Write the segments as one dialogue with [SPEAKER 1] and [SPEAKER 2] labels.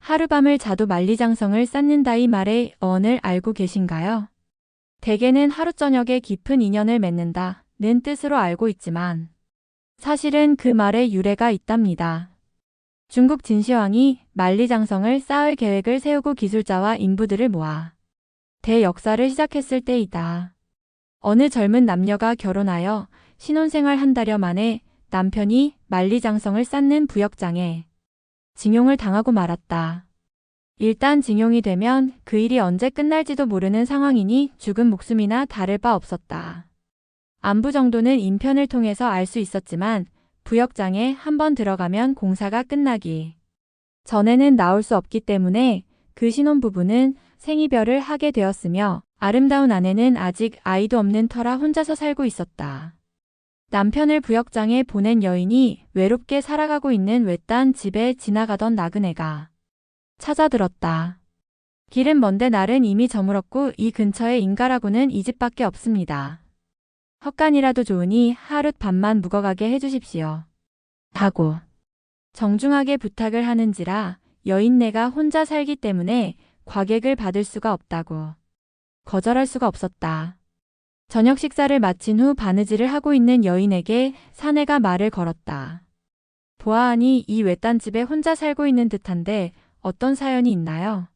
[SPEAKER 1] 하룻밤을 자도 만리장성을 쌓는다 이 말의 어원을 알고 계신가요? 대개는 하루 저녁에 깊은 인연을 맺는다는 뜻으로 알고 있지만 사실은 그 말에 유래가 있답니다. 중국 진시황이 만리장성을 쌓을 계획을 세우고 기술자와 인부들을 모아 대역사를 시작했을 때이다. 어느 젊은 남녀가 결혼하여 신혼생활 한 달여 만에 남편이 만리장성을 쌓는 부역장에 징용을 당하고 말았다. 일단 징용이 되면 그 일이 언제 끝날지도 모르는 상황이니 죽은 목숨이나 다를 바 없었다. 안부 정도는 인편을 통해서 알 수 있었지만 부역장에 한번 들어가면 공사가 끝나기 전에는 나올 수 없기 때문에 그 신혼부부는 생이별을 하게 되었으며 아름다운 아내는 아직 아이도 없는 터라 혼자서 살고 있었다. 남편을 부역장에 보낸 여인이 외롭게 살아가고 있는 외딴 집에 지나가던 나그네가 찾아들었다. 길은 먼데 날은 이미 저물었고 이 근처에 인가라고는 이 집밖에 없습니다. 헛간이라도 좋으니 하룻밤만 묵어가게 해주십시오. 하고 정중하게 부탁을 하는지라 여인네가 혼자 살기 때문에 과객을 받을 수가 없다고 거절할 수가 없었다. 저녁 식사를 마친 후 바느질을 하고 있는 여인에게 사내가 말을 걸었다. 보아하니 이 외딴 집에 혼자 살고 있는 듯한데 어떤 사연이 있나요?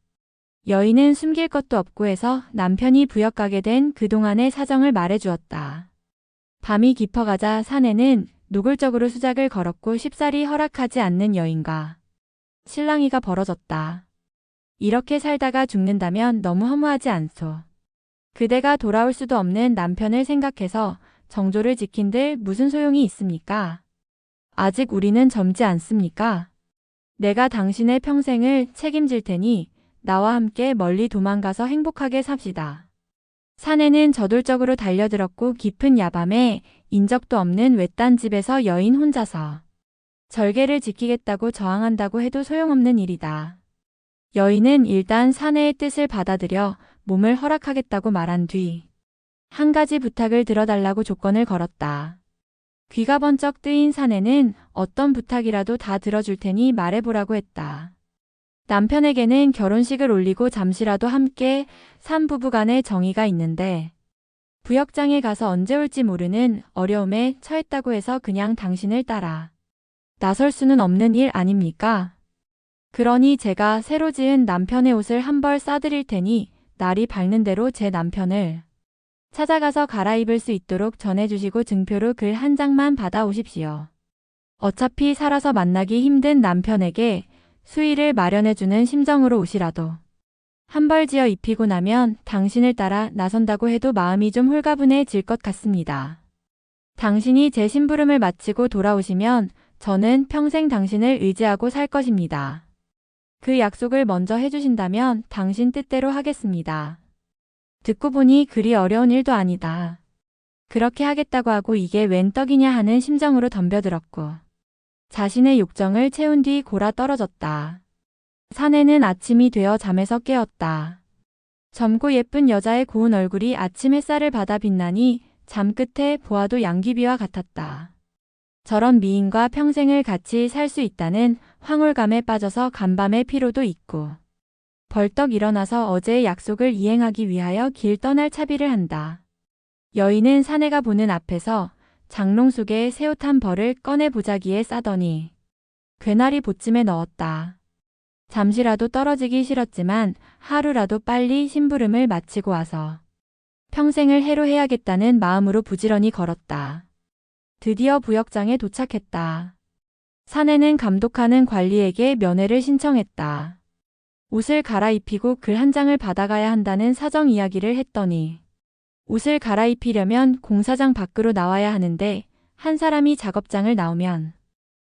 [SPEAKER 1] 여인은 숨길 것도 없고 해서 남편이 부역 가게 된 그동안의 사정을 말해주었다. 밤이 깊어가자 사내는 노골적으로 수작을 걸었고 쉽사리 허락하지 않는 여인과 실랑이가 벌어졌다. 이렇게 살다가 죽는다면 너무 허무하지 않소. 그대가 돌아올 수도 없는 남편을 생각해서 정조를 지킨들 무슨 소용이 있습니까? 아직 우리는 젊지 않습니까? 내가 당신의 평생을 책임질 테니 나와 함께 멀리 도망가서 행복하게 삽시다. 사내는 저돌적으로 달려들었고 깊은 야밤에 인적도 없는 외딴 집에서 여인 혼자서 절개를 지키겠다고 저항한다고 해도 소용없는 일이다. 여인은 일단 사내의 뜻을 받아들여 몸을 허락하겠다고 말한 뒤 한 가지 부탁을 들어달라고 조건을 걸었다. 귀가 번쩍 뜨인 사내는 어떤 부탁이라도 다 들어줄 테니 말해보라고 했다. 남편에게는 결혼식을 올리고 잠시라도 함께 산 부부간의 정의가 있는데 부역장에 가서 언제 올지 모르는 어려움에 처했다고 해서 그냥 당신을 따라 나설 수는 없는 일 아닙니까? 그러니 제가 새로 지은 남편의 옷을 한 벌 싸드릴 테니 날이 밝는 대로 제 남편을 찾아가서 갈아입을 수 있도록 전해주시고 증표로 글 한 장만 받아오십시오. 어차피 살아서 만나기 힘든 남편에게 수의를 마련해주는 심정으로 옷이라도 한 벌 지어 입히고 나면 당신을 따라 나선다고 해도 마음이 좀 홀가분해질 것 같습니다. 당신이 제 심부름을 마치고 돌아오시면 저는 평생 당신을 의지하고 살 것입니다. 그 약속을 먼저 해주신다면 당신 뜻대로 하겠습니다. 듣고 보니 그리 어려운 일도 아니다. 그렇게 하겠다고 하고 이게 웬 떡이냐 하는 심정으로 덤벼들었고 자신의 욕정을 채운 뒤 골아 떨어졌다. 사내는 아침이 되어 잠에서 깨었다. 젊고 예쁜 여자의 고운 얼굴이 아침 햇살을 받아 빛나니 잠끝에 보아도 양귀비와 같았다. 저런 미인과 평생을 같이 살 수 있다는 황홀감에 빠져서 간밤의 피로도 잊고 벌떡 일어나서 어제의 약속을 이행하기 위하여 길 떠날 차비를 한다. 여인은 사내가 보는 앞에서 장롱 속에 새 옷 한 벌을 꺼내 보자기에 싸더니 괴나리 보찜에 넣었다. 잠시라도 떨어지기 싫었지만 하루라도 빨리 심부름을 마치고 와서 평생을 해로해야겠다는 마음으로 부지런히 걸었다. 드디어 부역장에 도착했다. 사내는 감독하는 관리에게 면회를 신청했다. 옷을 갈아입히고 글 한 장을 받아가야 한다는 사정 이야기를 했더니 옷을 갈아입히려면 공사장 밖으로 나와야 하는데 한 사람이 작업장을 나오면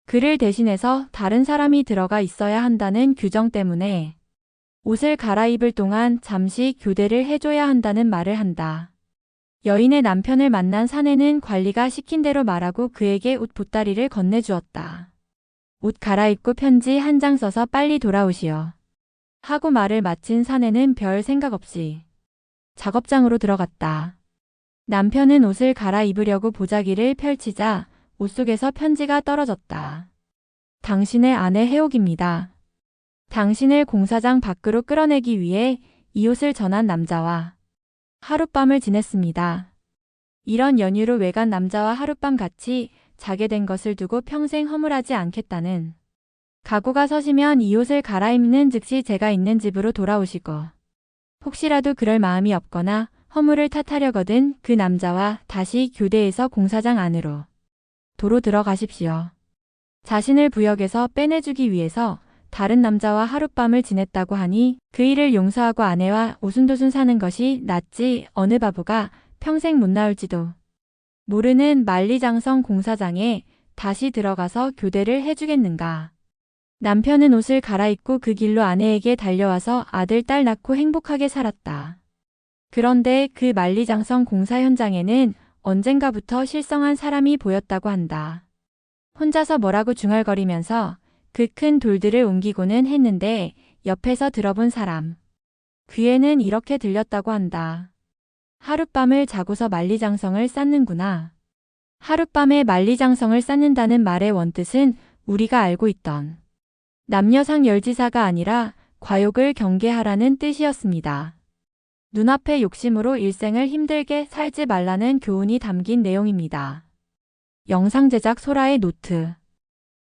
[SPEAKER 1] 그를 대신해서 다른 사람이 들어가 있어야 한다는 규정 때문에 옷을 갈아입을 동안 잠시 교대를 해줘야 한다는 말을 한다. 여인의 남편을 만난 사내는 관리가 시킨 대로 말하고 그에게 옷 보따리를 건네주었다. 옷 갈아입고 편지 한 장 써서 빨리 돌아오시오. 하고 말을 마친 사내는 별 생각 없이 작업장으로 들어갔다. 남편은 옷을 갈아입으려고 보자기를 펼치자 옷 속에서 편지가 떨어졌다. 당신의 아내 해옥입니다. 당신을 공사장 밖으로 끌어내기 위해 이 옷을 전한 남자와 하룻밤을 지냈습니다. 이런 연유로 외간 남자와 하룻밤 같이 자게 된 것을 두고 평생 허물하지 않겠다는 각오가 서시면 이 옷을 갈아입는 즉시 제가 있는 집으로 돌아오시고 혹시라도 그럴 마음이 없거나 허물을 탓하려거든 그 남자와 다시 교대에서 공사장 안으로 도로 들어가십시오. 자신을 부역에서 빼내주기 위해서 다른 남자와 하룻밤을 지냈다고 하니 그 일을 용서하고 아내와 오순도순 사는 것이 낫지 어느 바보가 평생 못 나올지도 모르는 만리장성 공사장에 다시 들어가서 교대를 해주겠는가. 남편은 옷을 갈아입고 그 길로 아내에게 달려와서 아들, 딸 낳고 행복하게 살았다. 그런데 그 만리장성 공사 현장에는 언젠가부터 실성한 사람이 보였다고 한다. 혼자서 뭐라고 중얼거리면서 그 큰 돌들을 옮기고는 했는데 옆에서 들어본 사람 귀에는 이렇게 들렸다고 한다. 하룻밤을 자고서 만리장성을 쌓는구나. 하룻밤에 만리장성을 쌓는다는 말의 원뜻은 우리가 알고 있던 남녀상 열지사가 아니라 과욕을 경계하라는 뜻이었습니다. 눈앞의 욕심으로 일생을 힘들게 살지 말라는 교훈이 담긴 내용입니다. 영상 제작 소라의 노트